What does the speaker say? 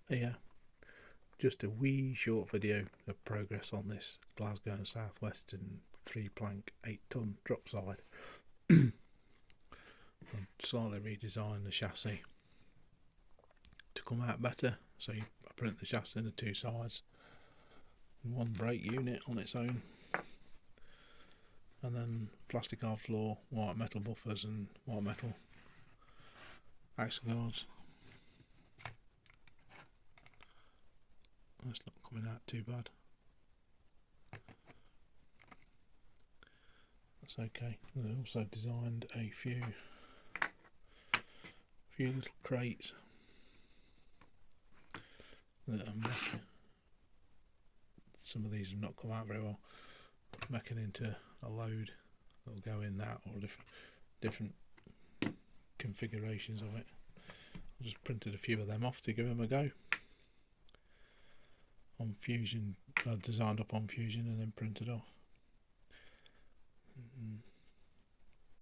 Yeah, just a wee short video of progress on this Glasgow and South Western 3-plank 8-ton drop side. I've slightly redesigned the chassis to come out better, so I print the chassis into two sides and one brake unit on its own, and then plastic hard floor, white metal buffers and white metal axle guards. That's not coming out too bad. That's okay. I also designed a few little crates that are some of these have not come out very well, making into a load that'll go in that, or different configurations of it. I just printed a few of them off to give them a go on Fusion, designed up on Fusion and then printed off.